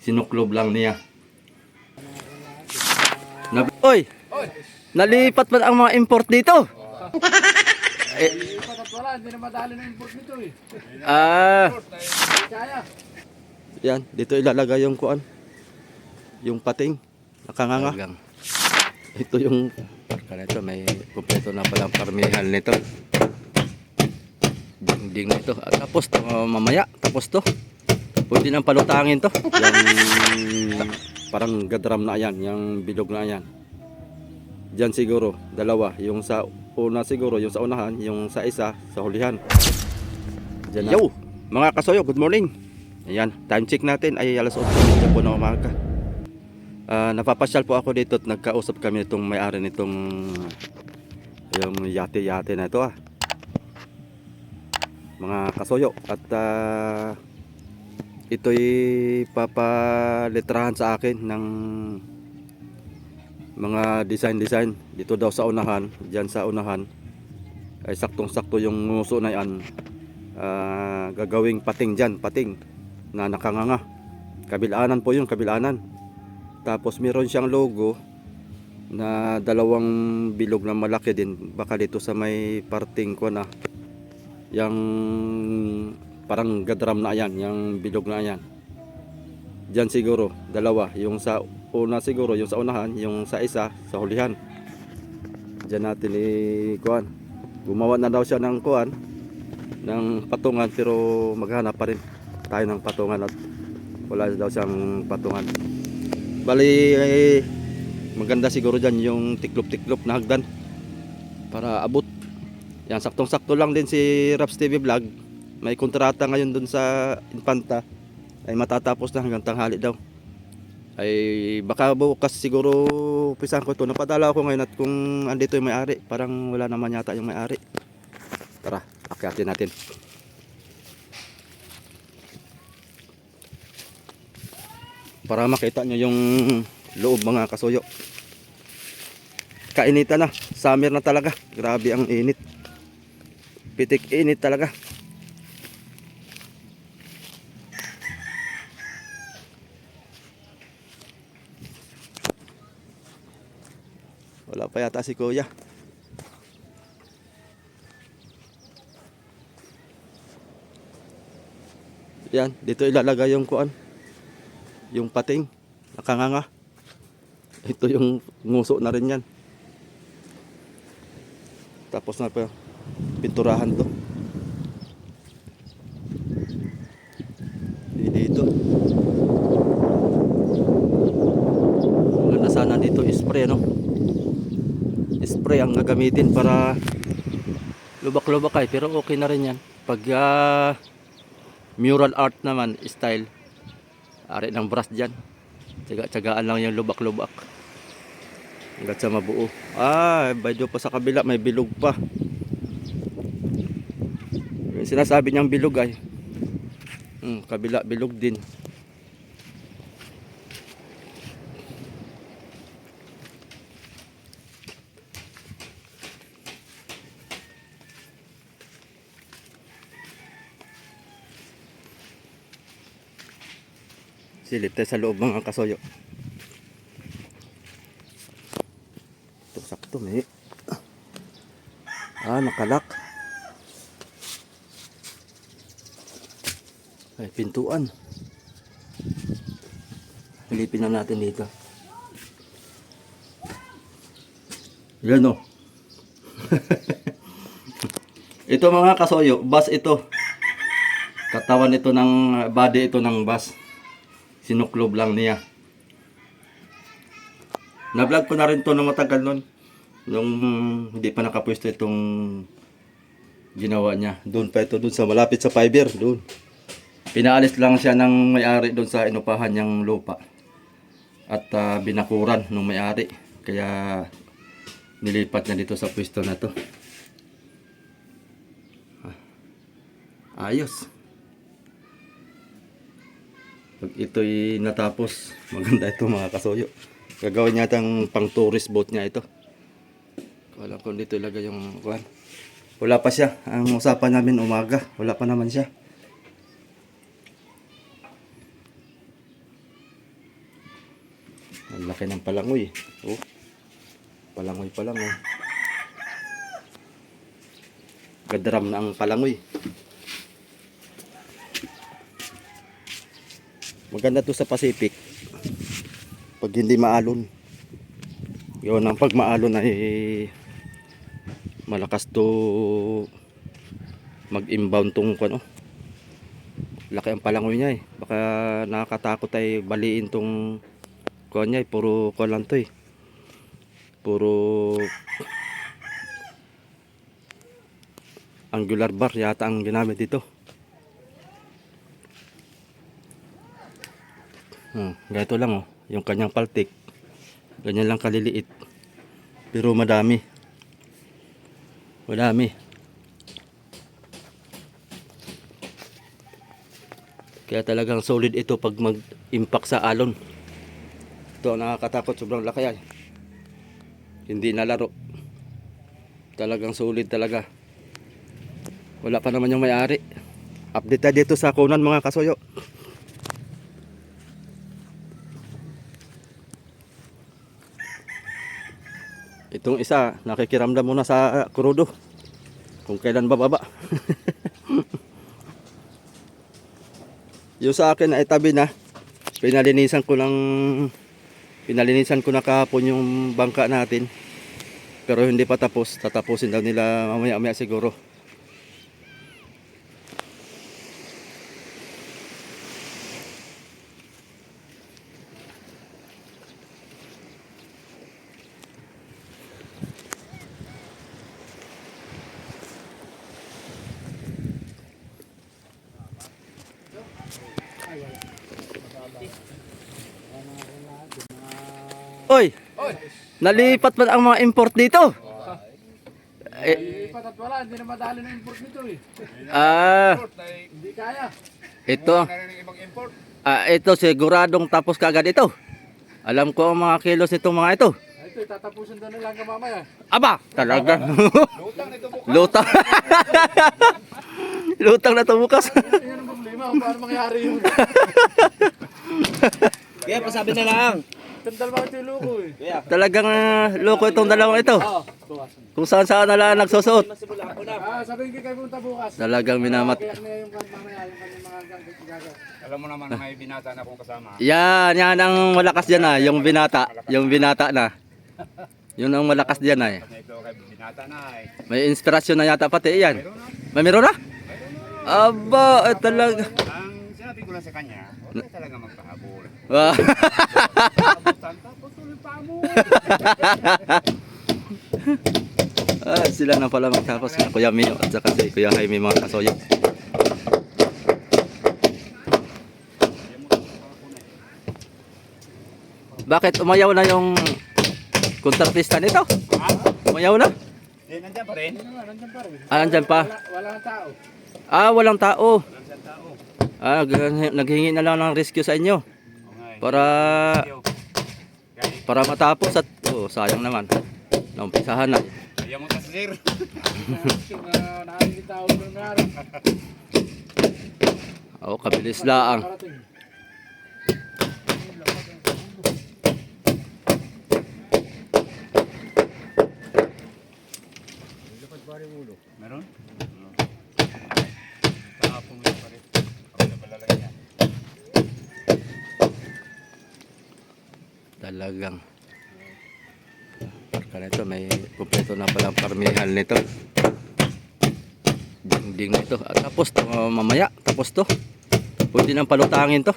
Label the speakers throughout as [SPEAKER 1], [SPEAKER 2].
[SPEAKER 1] Sinuklob lang niya. Oy! Nalipat pa ang mga import dito.
[SPEAKER 2] Wala, hindi na madali ng import nito eh. Kaya.
[SPEAKER 1] Yan, dito ilalagay yung kuan. Yung pating. Nakanganga. Ito yung kanito, may kumpleto na palang parmihan nito. Dingding na ito. At tapos mamaya, tapos to. Pwede nang palutangin to. Yung parang gadram na yan, yung bilog na yan. Diyan siguro, dalawa. Yung sa una siguro, yung sa unahan, yung sa isa, sa hulihan. Diyan na. Yo! Mga kasoyo, good morning. Ayan, time check natin ay alas 8 po ng umaga. Napapasyal po ako dito at nagkausap kami itong may-ari nitong yung yate-yate na ito mga kasoyo. At ito'y papalitrahan sa akin ng mga design dito daw sa unahan. Diyan sa unahan ay saktong-sakto yung nguso na yan. Gagawing pating dyan, pating na nakanganga. Kabilaanan po yung kabilaanan. Tapos meron siyang logo na dalawang bilog na malaki din. Baka dito sa may parting ko na yung parang gadram na yan, yung bilog na yan. Diyan siguro, dalawa. Yung sa una siguro, yung sa unahan, yung sa isa, sa hulihan. Diyan natin kuan. Gumawa na daw siya ng kuan, ng patungan, pero maghanap pa rin tayo ng patungan at wala daw siyang patungan. Bali maganda siguro dyan yung tiklop-tiklop na hagdan para abot. Yan, saktong-sakto lang din si Raps TV Vlog. May kontrata ngayon dun sa Infanta. Ay matatapos na hanggang tanghali daw. Ay baka bukas siguro pisan ko ito. Napadala ako ngayon at kung andito yung may-ari. Parang wala naman yata yung may-ari. Tara, akyatin natin. Para makita nyo yung loob mga kasuyo. Kainitan na, summer na talaga. Grabe ang init. Pitik init talaga. Wala pa yata si kuya. Yan, dito ilalagay yung kuan. Yung pating, nakanganga. Ito yung nguso na rin yan. Tapos na pa pinturahan to. Dito. Maganda sana dito spray, no? Spray ang gagamitin para lubak-lubak ay, pero okay na rin yan. Pag mural art naman style, ari ng brush dyan. Tsaga-tsagaan lang yung lubak-lubak hanggat sa mabuo. Medyo pa sa kabila may bilog pa. Yung sinasabi niyang bilog ay kabila bilog din. Silip tayo sa loob mga kasoyo. Ito sakto may nakalak. Ay, pintuan. Silipin na natin dito. Yan o. Ito mga kasoyo, bus ito. Katawan ito ng body ito ng bus. Sinuklob lang niya. Na-vlog ko na rin to na matagal nun. Nung hindi pa nakapwesto itong ginawa niya. Doon pa ito, doon sa malapit sa fiber. Doon. Pinaalis lang siya ng may-ari doon sa inupahan niyang lupa. At binakuran ng may-ari. Kaya nilipat niya dito sa pwesto na to. Ayos. Pag ito'y natapos, maganda ito mga kasoyo. Gagawin niya itang pang tourist boat niya ito. Wala kung dito ilagay yung kuhan. Wala pa siya. Ang usapan namin umaga. Wala pa naman siya. Ang laki ng palangoy. Oh. Palangoy pa lang oh. Gadram na ang palangoy. Maganda to sa Pacific. Pag hindi maalon. Yun ang pag maalon ay malakas to mag-inbound tong ano. Laki ang palangoy niya eh. Baka nakakatakot ay baliin tong kuha niya eh. Puro kuha lang to eh. Puro angular bar yata ang ginamit dito. Ganito lang oh. Yung kanyang paltik. Ganyan lang kaliliit. Pero madami. Madami. Kaya talagang solid ito pag mag-impact sa alon. Ito ang nakakatakot, sobrang laki yan. Hindi na laro. Talagang solid talaga. Wala pa naman yung may-ari. Update tayo dito sa kunan mga kasuyo. Itong isa, nakikiramdam muna sa kurudo. Kung kailan bababa. Yung sa akin ay tabi na. Pinalinisan ko na kahapon yung bangka natin. Pero hindi pa tapos. Tatapusin daw nila mamaya-maya siguro. Oy!
[SPEAKER 2] Oy!
[SPEAKER 1] Nalipat pa ang mga import dito.
[SPEAKER 2] Lipat at wala, hindi na madali ng import nito eh.
[SPEAKER 1] Ah,
[SPEAKER 2] Hindi kaya.
[SPEAKER 1] ito.
[SPEAKER 2] Wala na rin ibang import.
[SPEAKER 1] Ito siguradong tapos kagad ito. Alam ko ang mga kilos nitong mga ito.
[SPEAKER 2] Ito, tatapusin doon nila hanggang mamaya.
[SPEAKER 1] Aba, talaga.
[SPEAKER 2] Lutang nito bukas.
[SPEAKER 1] Lutang. Lutang na to bukas.
[SPEAKER 2] Yan ang problema kung paano mangyari yun.
[SPEAKER 3] Kaya pasabi na lang.
[SPEAKER 2] Itong dalawa ito yung luko eh.
[SPEAKER 1] Talagang loko itong dalawang ito.
[SPEAKER 2] Oo,
[SPEAKER 1] Kung saan saan na lang nagsusuot.
[SPEAKER 2] sabihin ko kayo punta bukas.
[SPEAKER 1] Talagang minamat.
[SPEAKER 2] Kaya na yung mamaya, yung kanyang mga gagawin.
[SPEAKER 4] Alam mo naman may binata na akong kasama.
[SPEAKER 1] Yan ang malakas dyan na. Yung binata. Yung binata na. Yun ang malakas dyan na.
[SPEAKER 4] Na ito kay binata na eh.
[SPEAKER 1] May inspirasyon na yata pati yan.
[SPEAKER 4] Mayroon na.
[SPEAKER 1] May meron na? Aba, talaga.
[SPEAKER 4] Ang sinabi ko lang sa kanya, huwag ka talaga magpahabol.
[SPEAKER 1] Ah.
[SPEAKER 4] Abutan tapos tuloy pa mo.
[SPEAKER 1] Sila na pala magtapos. Kuya Mio at saka si Kuya Jaime mga kasoyo. Bakit umayaw na yung kontratista nito? Umayaw na?
[SPEAKER 4] Eh, nandiyan pa rin.
[SPEAKER 2] Nandiyan pa rin.
[SPEAKER 1] Nandyan pa.
[SPEAKER 2] Wala nang tao.
[SPEAKER 1] Walang tao.
[SPEAKER 4] Nandiyan tao.
[SPEAKER 1] Naghingi na lang ng rescue sa inyo.
[SPEAKER 4] Okay.
[SPEAKER 1] Para matapos at sayang naman. Naumpisahan na.
[SPEAKER 4] Ayaw mo ta sir.
[SPEAKER 2] Nakakita tao doon nga rin.
[SPEAKER 1] Kabilis laang.
[SPEAKER 2] Parating.
[SPEAKER 4] Meron? Kahapon mo pa rin. Ako na pala lang yan.
[SPEAKER 1] Talagang parka nito, may kumpleto na palang parmihan nito. Dingding nito. Tapos to, mamaya, tapos to. Pwede nang palutangin to.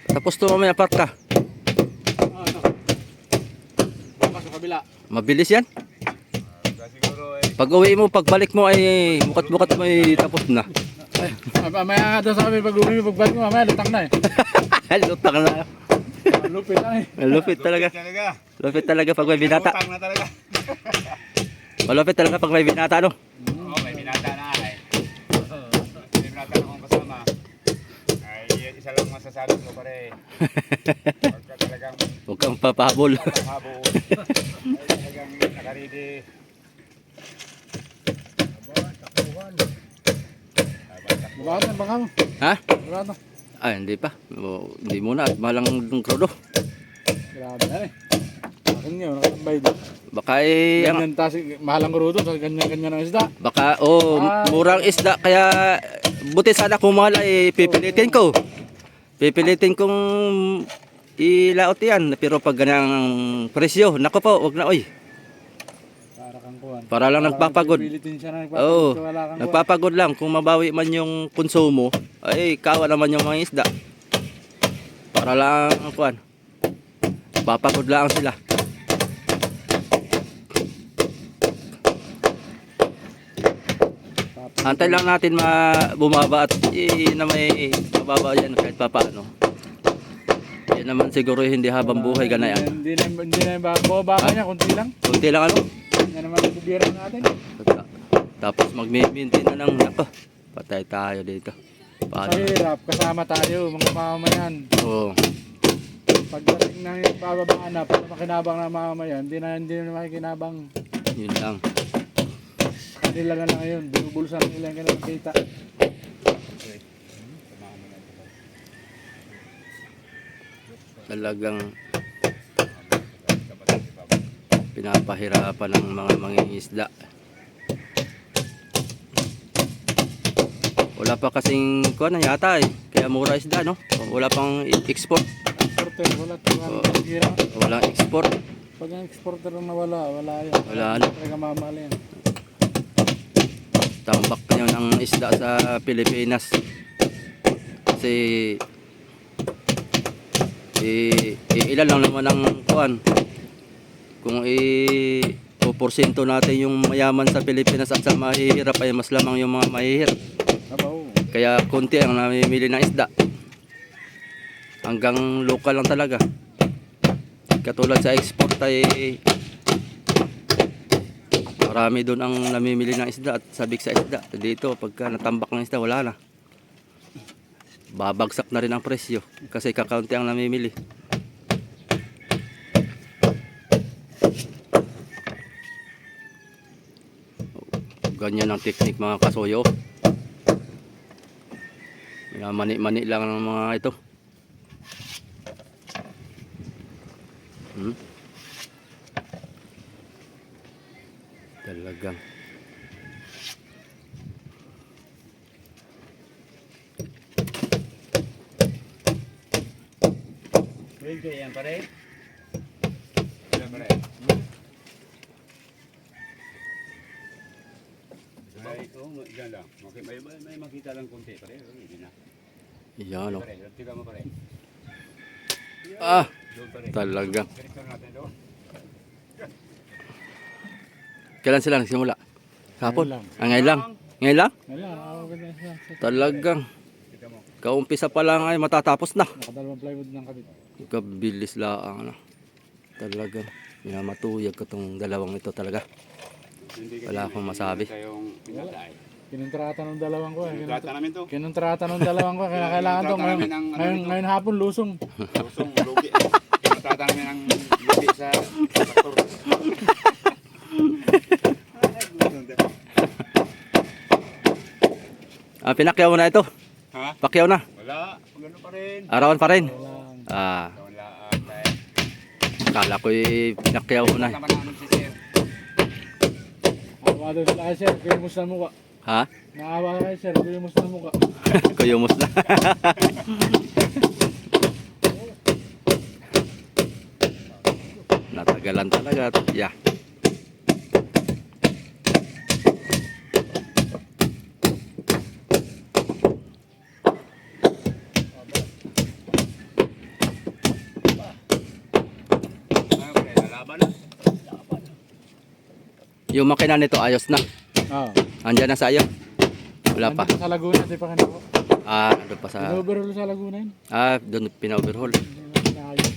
[SPEAKER 1] Tapos to mamaya parka.
[SPEAKER 2] Ito. Bukas sa kabila.
[SPEAKER 1] Mabilis yan.
[SPEAKER 4] Siguro eh.
[SPEAKER 1] Pag uwi mo, pagbalik mo ay bukat-bukat mo ay tapos na.
[SPEAKER 2] Mamaya nga daw sa kami pag-uwi mo, pagbalik mo, mamaya lutang na eh.
[SPEAKER 1] Lutang na.
[SPEAKER 2] Lupit na eh.
[SPEAKER 1] Malupit talaga.
[SPEAKER 4] Talaga.
[SPEAKER 1] Lupit talaga pag may binata.
[SPEAKER 4] Utang na talaga.
[SPEAKER 1] Malupit talaga pag may binata, no?
[SPEAKER 4] Oo, may binata na eh. May binata na akong kasama. Ay, isa lang masasabi ko pare. Huwag ka talagang
[SPEAKER 1] Huwag kang papahabol.
[SPEAKER 4] habol. Ay, talagang nakaridi.
[SPEAKER 2] Bukas na, baka mo.
[SPEAKER 1] Ha?
[SPEAKER 2] Bukas na.
[SPEAKER 1] Hindi pa. Hindi muna at malang ng krudo.
[SPEAKER 2] Grabe na eh. Akin nga, nakatambay doon.
[SPEAKER 1] Baka ang
[SPEAKER 2] Ganyan, tas mahalang ko doon, ganyan-ganyan ang isda.
[SPEAKER 1] baka murang isda kaya buti sana kung mahal ay pipilitin ko. Pipilitin kong ilaot yan pero pag ganyang presyo, nako po, wag na oy.
[SPEAKER 2] Para kang kuhan.
[SPEAKER 1] Para lang nagpapagod.
[SPEAKER 2] Pipilitin siya na
[SPEAKER 1] Oo,
[SPEAKER 2] nagpapagod. Wala kang kuhan.
[SPEAKER 1] nagpapagod lang kung mabawi man yung konsumo, ay kawa naman yung mga isda. Para lang kuan. Papagod lang sila. Antay lang natin bumaba at na may mababa yan kahit papaano. Yan naman siguro hindi habang buhay ganayan.
[SPEAKER 2] Hindi na yung baka niya, kunti lang.
[SPEAKER 1] Kunti lang ano.
[SPEAKER 2] Yan naman ang bibira natin.
[SPEAKER 1] Tapos mag-maintain na lang. Nako, patay tayo dito.
[SPEAKER 2] Sa
[SPEAKER 1] Paano?
[SPEAKER 2] hirap, kasama tayo, mga mamamayan.
[SPEAKER 1] Oo.
[SPEAKER 2] Pagdating na yung bababaan na, pag makinabang na mamamayan, hindi na makikinabang.
[SPEAKER 1] Yun lang.
[SPEAKER 2] Nila na lang yun, binubulsan nila yung kanilang kita.
[SPEAKER 1] Talagang pinapahirapan ng mga mangingisda. Wala pa kasing kuha na yata eh. Kaya mura isda no. Wala pang export.
[SPEAKER 2] Exporter, wala talagang hirap.
[SPEAKER 1] Walang export.
[SPEAKER 2] Pag ang exporter na wala yan.
[SPEAKER 1] Wala ano.
[SPEAKER 2] Talaga mamahal yan.
[SPEAKER 1] Tambak nyo ng isda sa Pilipinas. Kasi ilan lang naman ang kuan. Kung puporsyento natin yung mayaman sa Pilipinas at sa mahihirap ay mas lamang yung mga mahihirap.
[SPEAKER 2] Abaw.
[SPEAKER 1] Kaya konti ang namimili ng isda. Hanggang lokal lang talaga. Katulad sa export ay marami doon ang namimili ng isda at sabik sa isda. Dito pagka natambak ng isda wala na. Babagsak na rin ang presyo kasi kakaunti ang namimili. Ganyan ang teknik mga kasuyo. Mani-mani lang ng mga ito. Talagang
[SPEAKER 4] Medyo yan pare. Yan pare. Ay, oo, yan lang. Okay, may makita lang konti pare. Hindi na.
[SPEAKER 1] yan o.
[SPEAKER 4] Pare, tingnan mo pare.
[SPEAKER 1] Ah,
[SPEAKER 4] Doon pare.
[SPEAKER 1] talagang.
[SPEAKER 4] Direktor natin doon.
[SPEAKER 1] Kailan sila nagsimula? Kapon?
[SPEAKER 2] Ngayon lang.
[SPEAKER 1] Ngayon lang? Ngayon lang?
[SPEAKER 2] Wala, ganyan siya.
[SPEAKER 1] Talagang.
[SPEAKER 4] Tingnan mo.
[SPEAKER 1] Kaumpisa pa lang ay matatapos na.
[SPEAKER 2] Nakadalawang plywood ng kabit.
[SPEAKER 1] Kabilis lang ano. Talagang. Minamatuyag ko tong dalawang ito talaga.
[SPEAKER 4] Hindi kasi
[SPEAKER 1] Wala akong masabi.
[SPEAKER 4] tayong pinatay.
[SPEAKER 2] Kinontrata ng dalawang ko.
[SPEAKER 4] Trata namin to.
[SPEAKER 2] Kinontrata ng dalawang ko. Kaya kailangan to.
[SPEAKER 4] Kinontrata namin ng ano nito.
[SPEAKER 2] Ngayon hapon lusong.
[SPEAKER 4] Lusong, lugi. Kinatata namin ng lugi sa traktor.
[SPEAKER 1] Pinakyaw mo na ito.
[SPEAKER 4] Ha?
[SPEAKER 1] Pakyaw na.
[SPEAKER 4] Wala. Gano pa rin.
[SPEAKER 1] Arawan pa rin.
[SPEAKER 2] Walang.
[SPEAKER 1] Akala
[SPEAKER 4] Wala.
[SPEAKER 1] ko pinakyaw mo na.
[SPEAKER 4] Naman namin si Sir.
[SPEAKER 2] Naawa daw sila kay sir. Kuyumos na mukha.
[SPEAKER 1] Ha?
[SPEAKER 2] Naawa kay sir. Kuyumos na mukha.
[SPEAKER 1] Kuyumos na. Natagalan talaga. Yeah.
[SPEAKER 4] Ano pa rin? Lalaban na.
[SPEAKER 1] Yung makina nito ayos na.
[SPEAKER 2] Oo.
[SPEAKER 1] Andyan na sa iyo. Wala pa.
[SPEAKER 2] Nandito sa Laguna. Di pa kanina ko.
[SPEAKER 1] Doon pa sa...
[SPEAKER 2] Pinoverall sa Laguna yun.
[SPEAKER 1] Doon pina-overhaul.
[SPEAKER 2] Hindi na pinayos.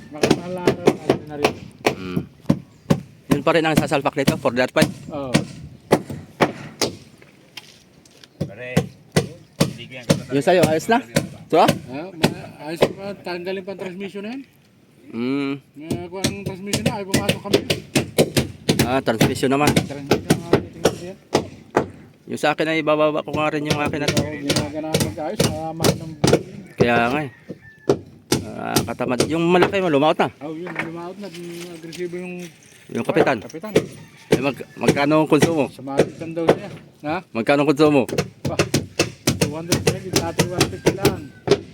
[SPEAKER 2] Makasal lang natin na rin.
[SPEAKER 1] Yun pa rin ang sasalpak nito, 4.5.
[SPEAKER 2] Oo.
[SPEAKER 4] Pare. Bigyan ko
[SPEAKER 1] Yung sa'yo, ayos na? Ito ah?
[SPEAKER 2] Ayos pa. Tanggalin pa ang transmission na yan. Kung ang transmission na, ay pumasok kami.
[SPEAKER 1] Transmission naman.
[SPEAKER 2] Transmission na tingnan siya.
[SPEAKER 1] Yung sa akin ay bababa ko nga rin yung akin at
[SPEAKER 2] Ginaganahan mag-ayos. Mahal ng
[SPEAKER 1] kaya nga eh. Katamad. Yung malaki mo, lumaot na.
[SPEAKER 2] Oh, yun, lumaot na. Agresibo yung
[SPEAKER 1] Yung kapitan.
[SPEAKER 2] kapitan.
[SPEAKER 1] Eh, magkano ang konsumo?
[SPEAKER 2] Sa magic lang daw siya. Ha?
[SPEAKER 1] Magkano ang konsumo?
[SPEAKER 2] Ba? 200 megit, dati 150 lang.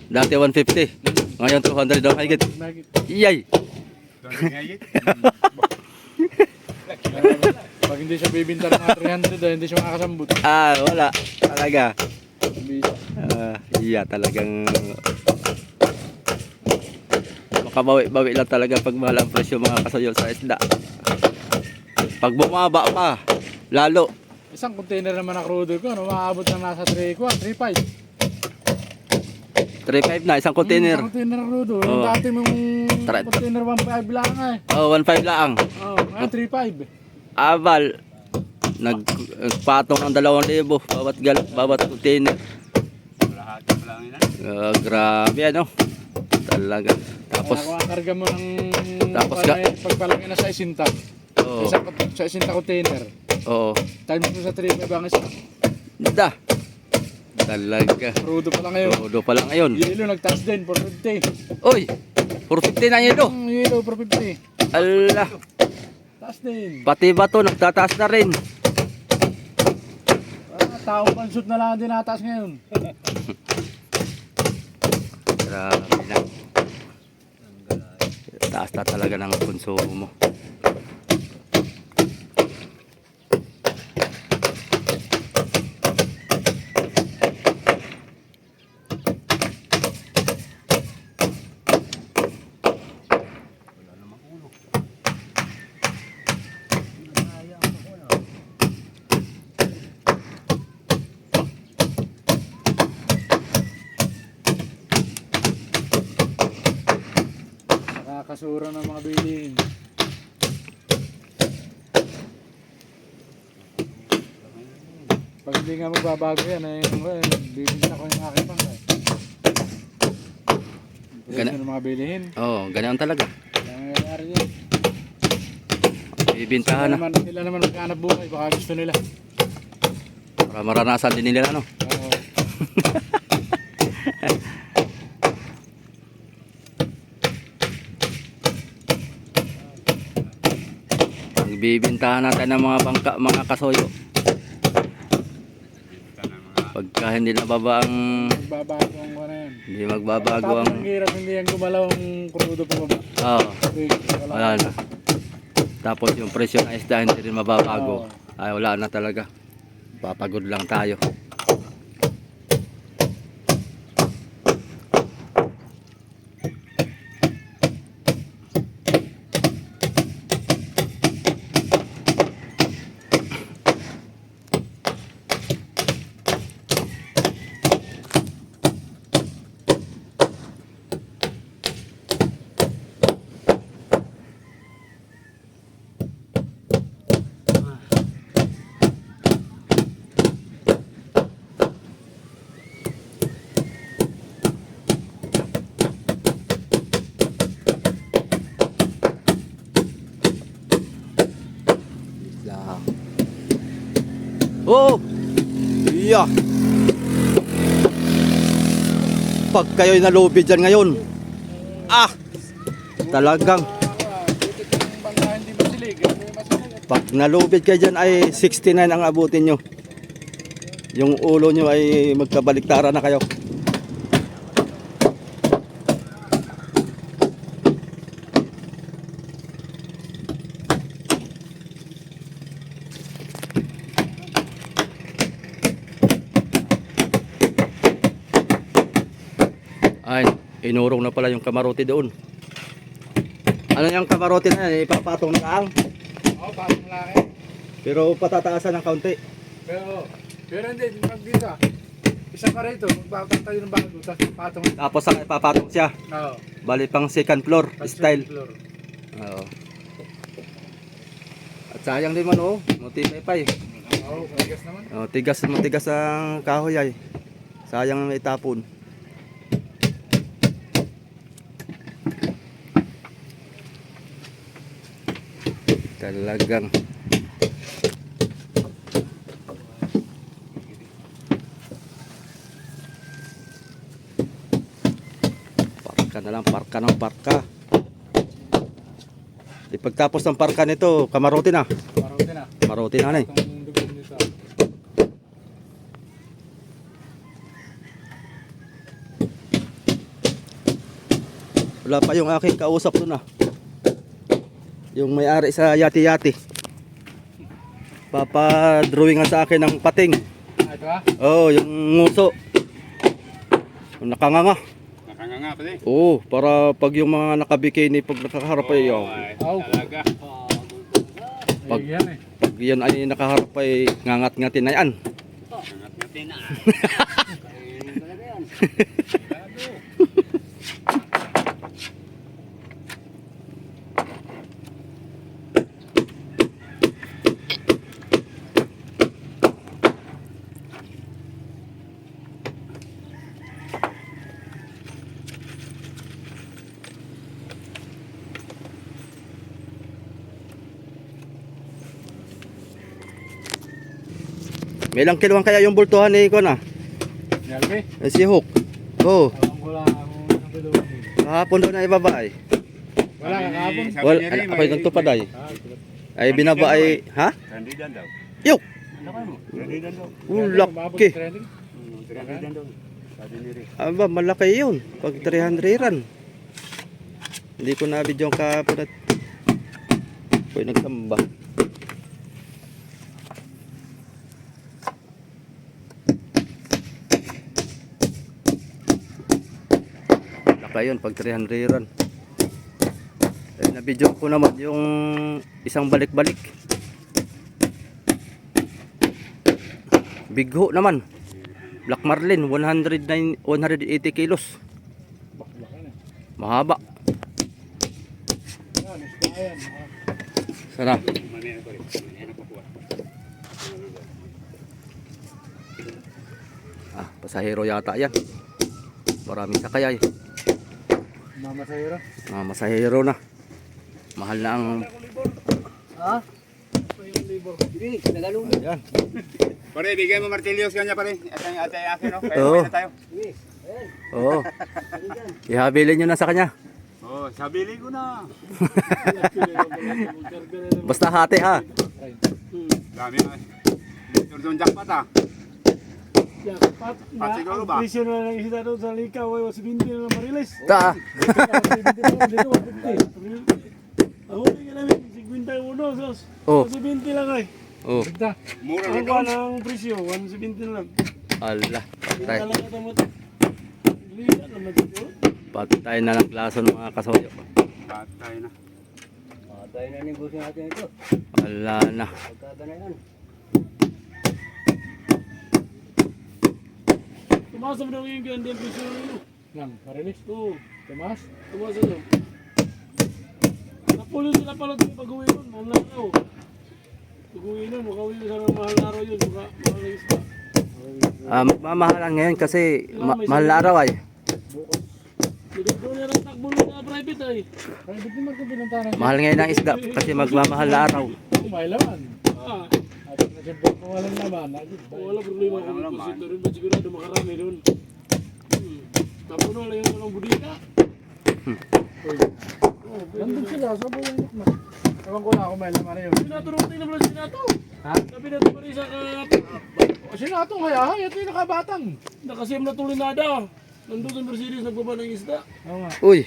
[SPEAKER 1] Dati 150. Ngayon 200 daw higit.
[SPEAKER 2] Megit.
[SPEAKER 1] Iyay!
[SPEAKER 4] Doon ngayit.
[SPEAKER 2] Pag hindi siya bibinta ng mga 300, hindi siya makakasambot.
[SPEAKER 1] Wala. Talaga.
[SPEAKER 2] Bisa.
[SPEAKER 1] Iya talagang makabawi-bawi lang talaga pag mahal ang presyo mga kasoyo sa isda. Pag bumaba pa, lalo.
[SPEAKER 2] Isang container naman na crudo ko, ano, maabot na nasa 3.5.
[SPEAKER 1] 3.5 na isang container.
[SPEAKER 2] Isang container na crudo.
[SPEAKER 1] Oo.
[SPEAKER 2] Yung dati mong
[SPEAKER 1] Tara-
[SPEAKER 2] container 1.5 lang eh.
[SPEAKER 1] Oh, 1.5 lang.
[SPEAKER 2] Ngayon 3.5.
[SPEAKER 1] Abal. Nagpatong ng 2,000 bawat container.
[SPEAKER 4] Kalahati pa lang yun.
[SPEAKER 1] Grabe ano. Talaga. Tapos
[SPEAKER 2] Kaya kung karga mo ng
[SPEAKER 1] Tapos
[SPEAKER 2] pagpalaki na sa isinta.
[SPEAKER 1] oh,
[SPEAKER 2] Sa isinta container.
[SPEAKER 1] oh,
[SPEAKER 2] Times mo sa 3.5 ang isa.
[SPEAKER 1] da. Talaga.
[SPEAKER 2] Crudo pa lang ngayon.
[SPEAKER 1] Todo pa lang ngayon.
[SPEAKER 2] Yelo nagtaas din, 450.
[SPEAKER 1] Oy, 450 na yun.
[SPEAKER 2] Yelo, 450.
[SPEAKER 1] Allah.
[SPEAKER 2] Taas din.
[SPEAKER 1] Pati ba to nagtataas na rin.
[SPEAKER 2] Taong pansut na lang din nataas ngayon.
[SPEAKER 1] Grabe na. Taas na talaga ng konsumo mo.
[SPEAKER 2] Nakakasura ng mga bilihin. Pag hindi nga magbabago yan, bibigyan ako yung aking pang.
[SPEAKER 1] Gana-
[SPEAKER 2] Ng mga bilihin.
[SPEAKER 1] Oh, ganyan talaga.
[SPEAKER 2] Kaya nangyayari yan.
[SPEAKER 1] Bibintahan na.
[SPEAKER 2] Sila naman maghanap buhay, baka gusto nila.
[SPEAKER 1] Para maranasan din nila ano.
[SPEAKER 2] Oo.
[SPEAKER 1] Bibintahan natin ng mga kasoyo.
[SPEAKER 4] Bibita ng mga
[SPEAKER 1] Pagka hindi nababa ang
[SPEAKER 2] Magbabago ang ano yan.
[SPEAKER 1] hindi magbabago
[SPEAKER 2] Tapos
[SPEAKER 1] ang
[SPEAKER 2] ang hirap, hindi yan gumalaw ang krudo pa baba.
[SPEAKER 1] wala na. Tapos yung presyo ng isda hindi rin mababago.
[SPEAKER 2] Oo.
[SPEAKER 1] Ay wala na talaga. Papagod lang tayo. Lang. Oh! Iya! Pag kayo'y nalubi dyan ngayon, talagang
[SPEAKER 2] Hindi masilig.
[SPEAKER 1] pag nalubid kayo dyan ay 69 ang abutin nyo. Yung ulo nyo ay magkabaliktara na kayo. Ay, inurong na pala yung kamarote doon. Ano yung kamarote na yan? Ipapatong na lang.
[SPEAKER 2] Oo, patong laki.
[SPEAKER 1] Pero patataasan ng kaunti.
[SPEAKER 2] Pero hindi, pag dito, isa pa rito, magpapatong tayo ng bago, tapos patong.
[SPEAKER 1] Tapos saka ipapatong siya.
[SPEAKER 2] Oo.
[SPEAKER 1] Bali pang second floor style.
[SPEAKER 2] Floor.
[SPEAKER 1] Oo. At sayang din man oh, matibay pa eh.
[SPEAKER 2] Oo, matigas naman.
[SPEAKER 1] Oh, matigas ang kahoy ay. Sayang na itapon. Talagang Parka na lang, parka ng parka. Di pagtapos ng parka nito, kamarote na.
[SPEAKER 2] Maruti na.
[SPEAKER 1] Kamarote na eh.
[SPEAKER 2] Itong dugong dito.
[SPEAKER 1] Wala pa yung aking kausap doon ah. Yung may-ari sa yati-yati. Papadrawingan sa akin ng pating.
[SPEAKER 2] Ito ha?
[SPEAKER 1] Oh, yung nguso. Yung nakanganga.
[SPEAKER 4] Nakanganga pala eh.
[SPEAKER 1] Oo, para pag yung mga nakabikini pag nakaharap ay oh,
[SPEAKER 2] Aw.
[SPEAKER 4] Talaga.
[SPEAKER 1] Pag-
[SPEAKER 2] Yan eh.
[SPEAKER 1] pag yan ay nakaharap ay ngangat-ngatin na yan.
[SPEAKER 4] Nangat-ngatin na.
[SPEAKER 1] May ilang kiloan kaya yung bultuhan ni Iko na?
[SPEAKER 2] Yalbi.
[SPEAKER 1] Si Hook. Oh,
[SPEAKER 2] Alam ko lang kung anong kiluan eh.
[SPEAKER 1] kahapon daw na ibaba ay.
[SPEAKER 2] Wala kakapon.
[SPEAKER 4] Sabi
[SPEAKER 1] Wala,
[SPEAKER 4] niya rin,
[SPEAKER 1] ako'y nagtupad ay.
[SPEAKER 2] Ah,
[SPEAKER 1] Ay binaba ay, ha?
[SPEAKER 4] Randidan daw.
[SPEAKER 1] Yok!
[SPEAKER 4] Randidan daw.
[SPEAKER 1] Ulaki.
[SPEAKER 2] Trending.
[SPEAKER 4] Randidan daw. Sabi niya rin.
[SPEAKER 1] Aba, malaki yun. Pag 300 ran. Hindi ko na video kahapon at ako'y nagtamba. Laki yun pag 300 ran. Eh, na-video ko naman yung isang balik-balik. Bigho naman. Black Marlin 180 kilos.
[SPEAKER 2] Baklakan eh.
[SPEAKER 1] Mahaba.
[SPEAKER 2] Yan, isda yan.
[SPEAKER 1] Sarap.
[SPEAKER 4] Mamaya ko rin. Mamaya na kukuha.
[SPEAKER 1] Ah, pasahero yata yan. Maraming sakay ay.
[SPEAKER 2] Mama Sayro.
[SPEAKER 1] Mga masahero na. Mahal na ang...
[SPEAKER 2] Ha?
[SPEAKER 1] Ayan.
[SPEAKER 4] Pare, bigay mo martilyos kanya pare. At ay akin no. Kaya
[SPEAKER 1] Oo.
[SPEAKER 4] okay na tayo.
[SPEAKER 1] Oo. Ihabilin nyo na sa kanya.
[SPEAKER 4] Oh, sabili ko na.
[SPEAKER 1] Basta hati ha.
[SPEAKER 4] Dami na. Turjon jackpot ah.
[SPEAKER 3] Jackpot na
[SPEAKER 4] At siguro
[SPEAKER 3] ang
[SPEAKER 4] ba?
[SPEAKER 3] presyo na ng isda doon sa likaw ay 170 na lang marilis.
[SPEAKER 1] Ta.
[SPEAKER 3] Dito 150. Ako tingin namin 51 sos.
[SPEAKER 1] Oh.
[SPEAKER 3] 170 lang ay.
[SPEAKER 1] Oh.
[SPEAKER 2] Bigda.
[SPEAKER 4] Mura
[SPEAKER 3] Ang
[SPEAKER 4] rin
[SPEAKER 3] kuha
[SPEAKER 4] doon.
[SPEAKER 3] ng presyo 170 na lang.
[SPEAKER 1] Allah.
[SPEAKER 3] Hindi
[SPEAKER 1] Patay.
[SPEAKER 3] talaga tamo. Lila naman dito.
[SPEAKER 1] Patay na ng klaso ng mga kasoyo.
[SPEAKER 4] Patay na.
[SPEAKER 5] Tayo na negosyo natin ito.
[SPEAKER 1] Wala na.
[SPEAKER 5] Pagkaganayan.
[SPEAKER 3] Tumaas naman daw yung ganda yung presyo nyo.
[SPEAKER 2] Nang, marilis.
[SPEAKER 3] Oo,
[SPEAKER 2] Tumas.
[SPEAKER 3] tumaas na daw. Napulo sila pala ito pag-uwi nun. Mahal na araw. Pag-uwi nun, makauwi na sa mahal na araw yun. Mahal na isda.
[SPEAKER 1] Ah, magmamahalan ngayon kasi mahal na araw ay.
[SPEAKER 3] Doon na rin takbo na private ay.
[SPEAKER 2] Pare, di mo ko binantanan.
[SPEAKER 1] Mahal ngayon ang isda kasi magmamahal na araw.
[SPEAKER 2] May laman.
[SPEAKER 3] Ah,
[SPEAKER 2] At nasibot ko walang laman.
[SPEAKER 3] wala problema
[SPEAKER 4] Wala
[SPEAKER 3] kung
[SPEAKER 4] naman.
[SPEAKER 3] deposito rin ba sigurado makarami doon. Tapos na lang yung walang budika. Oh,
[SPEAKER 2] Nandun sila. Sabo yung na. Ewan ko na kung may laman na yun.
[SPEAKER 3] Sinato rin tingnan mo lang sinato.
[SPEAKER 2] Ha?
[SPEAKER 3] Sabi na ito pa rin sa
[SPEAKER 2] O sinatong kaya ha? Ito yung nakabatang.
[SPEAKER 3] nakasiyam na tulinada. Nandun sa Mercedes nagbaba ng isda.
[SPEAKER 2] Oo nga.
[SPEAKER 1] Uy,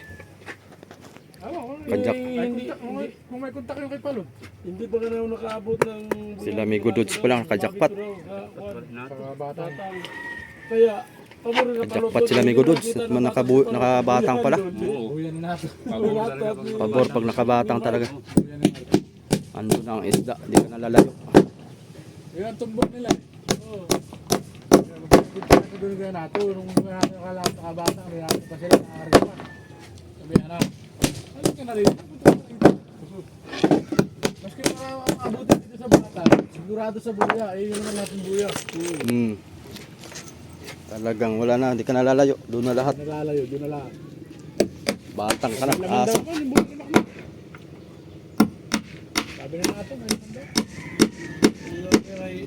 [SPEAKER 2] Ewan ko.
[SPEAKER 1] Kajak.
[SPEAKER 2] May kontak, kung may kontak yung kay Palo.
[SPEAKER 3] Hindi pa ka na nakaabot ng...
[SPEAKER 1] Sila may goods pa lang, kajakpat.
[SPEAKER 2] Nakabatang.
[SPEAKER 3] Kaya, pabor na
[SPEAKER 1] Kajakpat sila may goods at man nakabatang pala.
[SPEAKER 2] Buyan na natin.
[SPEAKER 1] Pabor pag nakabatang talaga. Andun ang isda, di ka nalalayo.
[SPEAKER 2] Yun ang tumbok nila.
[SPEAKER 3] Oo.
[SPEAKER 2] Ito doon kaya nato. Nung natin nakabatang. May natin pa sila nakaarin pa. Sabi na. Ano ka na rin? Maski maabutin dito sa bata. Sigurado sa buya. Eh yun naman natin buya.
[SPEAKER 1] Hmm. Talagang wala na, di ka nalalayo. Doon na lahat.
[SPEAKER 2] Nalalayo. Doon na lahat.
[SPEAKER 1] Batang ka na,
[SPEAKER 3] Laman daw
[SPEAKER 1] asa.
[SPEAKER 3] pa, yung buhay na kami.
[SPEAKER 2] Sabi na natin. May nanda.
[SPEAKER 3] Ay,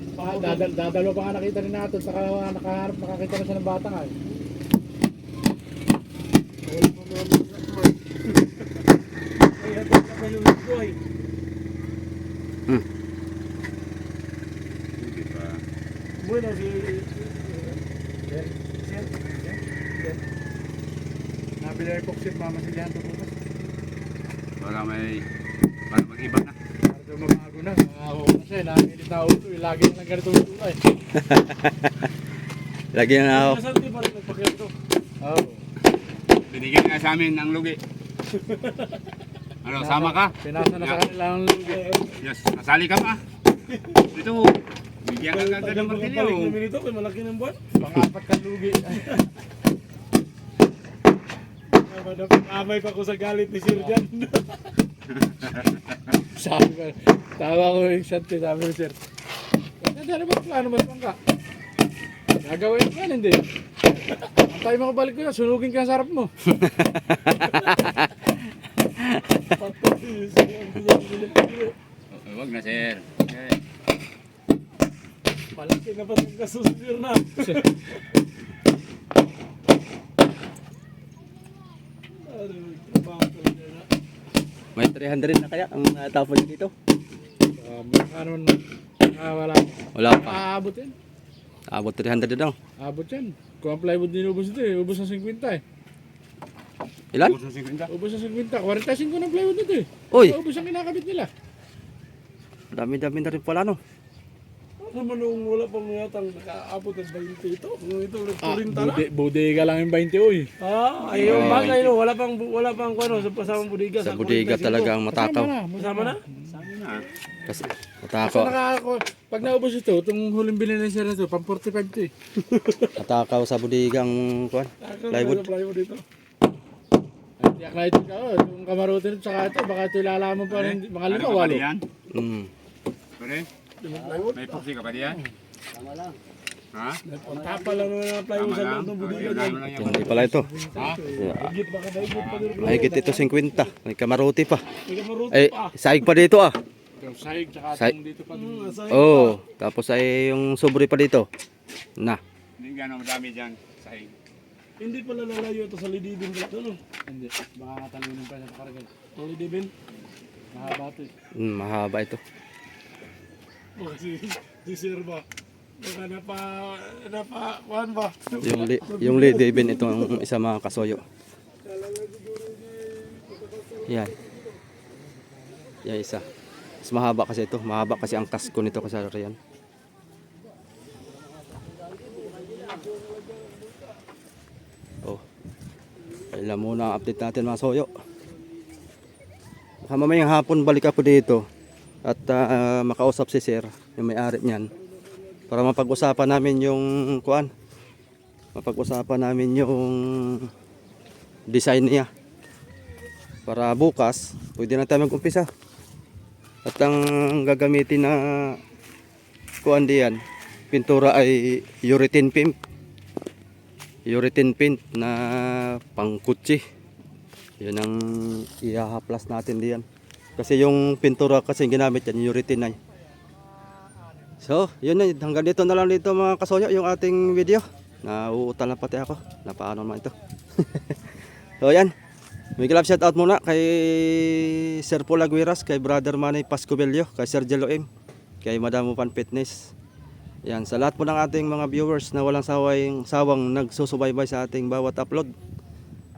[SPEAKER 2] Dadalo pa nga nakita ni natin. Saka nakaharap nakakita na siya ng batang ay.
[SPEAKER 3] Wala pa naman
[SPEAKER 2] Nabili ay epoxy, mamasilihan to bukas.
[SPEAKER 4] Para mag-iba na.
[SPEAKER 2] Para daw mabago na. Ako na siya, nakakilit na ulo. Lagi na lang ganito ulo eh.
[SPEAKER 1] Lagyan na ako.
[SPEAKER 3] Nasaan di pa rin nagpakito?
[SPEAKER 2] Oo.
[SPEAKER 4] Binigyan nga sa amin ng lugi. Ano, sama ka?
[SPEAKER 2] Pinasa na sa kanila ang lugi.
[SPEAKER 4] Yes, nasali ka pa. Dito, bigyan ka agad ng martilyo.
[SPEAKER 3] Balik namin ito, may malaki ng buwan.
[SPEAKER 2] Pang-apat ka lugi.
[SPEAKER 3] Amay pa ko sa galit ni Sir Jan.
[SPEAKER 2] Sabi ko, tawa ko yung shot eh, sabi ko sir. Ano ba plano mas pangka? Gagawin ko yan, hindi. Ang tayo makabalik ko na, sunugin ka sa harap mo.
[SPEAKER 4] Huwag na, sir. Okay.
[SPEAKER 3] Malaki na pa ng kasusir na.
[SPEAKER 1] May 300 na kaya ang natapon niyo dito?
[SPEAKER 2] Ano wala.
[SPEAKER 1] Wala pa.
[SPEAKER 2] Aabot yan.
[SPEAKER 1] Abot 300 na daw.
[SPEAKER 2] Aabot yan. Kung ang plywood din ubos ito eh, ubos na 50 eh.
[SPEAKER 1] Ilan?
[SPEAKER 4] Ubus ng 50.
[SPEAKER 2] Ubos na 50. 45 ng plywood nito eh.
[SPEAKER 1] Uy,
[SPEAKER 2] Ubos ang kinakabit nila.
[SPEAKER 1] dami-dami na rin pala no.
[SPEAKER 3] Ano man nung wala pang yatang nakaabot ng 20 ito. Kung ito, nagpurinta na.
[SPEAKER 2] Bodega lang yung 20 oy.
[SPEAKER 3] Ayun bagay no, wala pang ano, sa pasamang bodega.
[SPEAKER 1] Sa bodega talaga ang matakaw.
[SPEAKER 3] Masama na?
[SPEAKER 1] Kasi
[SPEAKER 2] Kasi
[SPEAKER 1] matakaw,
[SPEAKER 2] pag naubos ito, itong huling bilhin ng sir na ito, pang 45 ito eh.
[SPEAKER 1] matakaw sa bodega ang kuan. Plywood.
[SPEAKER 3] Plywood dito.
[SPEAKER 2] Ay, tiyak na ito ka, itong kamarote nito, saka ito, baka ito ilalaman pa ng mga lima,
[SPEAKER 4] Ano ka pa
[SPEAKER 2] walo.
[SPEAKER 4] diyan?
[SPEAKER 1] Mm.
[SPEAKER 4] Pare, may pusi ka pa diyan?
[SPEAKER 5] Tama lang.
[SPEAKER 4] Ha?
[SPEAKER 3] Ang tapa lang naman ang plywood
[SPEAKER 4] Tama
[SPEAKER 3] sa
[SPEAKER 4] lang.
[SPEAKER 3] loob ng bodega.
[SPEAKER 4] Ayun, ano lang yan.
[SPEAKER 1] Hindi pala ito.
[SPEAKER 4] Ha?
[SPEAKER 3] Higit baka daigit pa dito.
[SPEAKER 1] Mahigit ito 50. May kamarote pa.
[SPEAKER 3] May kamaruti
[SPEAKER 1] Ay,
[SPEAKER 3] pa.
[SPEAKER 1] saig pa dito ah.
[SPEAKER 2] Yung sahig, tsaka
[SPEAKER 1] Sahig.
[SPEAKER 2] itong dito pa.
[SPEAKER 3] Asay
[SPEAKER 1] Oh, tapos ay yung sobre pa dito. Na.
[SPEAKER 4] Hindi gano'ng madami dyan. Sahig.
[SPEAKER 3] Hindi pala lalayo ito sa lidibin dito no.
[SPEAKER 2] Hindi, baka katalunin pa siya sa karagay.
[SPEAKER 3] Ang lidibin.
[SPEAKER 2] Mahaba ito eh.
[SPEAKER 1] Mahaba ito.
[SPEAKER 3] O kasi si Sir ba? Baka kuhan ba?
[SPEAKER 1] Yung lidibin ito ang isa mga kasoyo. Yan. Yan isa. Mas mahaba kasi ito. Mahaba kasi ang kasko nito kasi yan. Oh. Kailan muna ang update natin mga soyo. Baka mamayang hapon balik ako dito at makausap si sir, yung may-ari niyan, para mapag-usapan namin yung kuan. Mapag-usapan namin yung design niya. Para bukas, pwede na tayo mag-umpisa. At ang gagamitin na kuan diyan, pintura ay urethane paint. Urethane paint na pangkutsi. Yun ang ihahaplas natin diyan. Kasi yung pintura kasi ginamit yan, urethane ay. So, yun na. Hanggang dito na lang dito mga kasoyo yung ating video. Nauutal na pati ako. Napaano naman ito. So, yan. May love shout out muna kay Sir Paul Aguiras, kay Brother Manny Pascobello, kay Sir Jello M, kay Madam Upan Fitness. Yan, sa lahat po ng ating mga viewers na walang sawang nagsusubaybay sa ating bawat upload.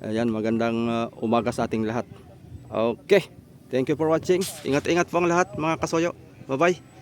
[SPEAKER 1] Ayan, magandang umaga sa ating lahat. Okay, thank you for watching. Ingat-ingat po ang lahat mga kasoyo. Bye-bye.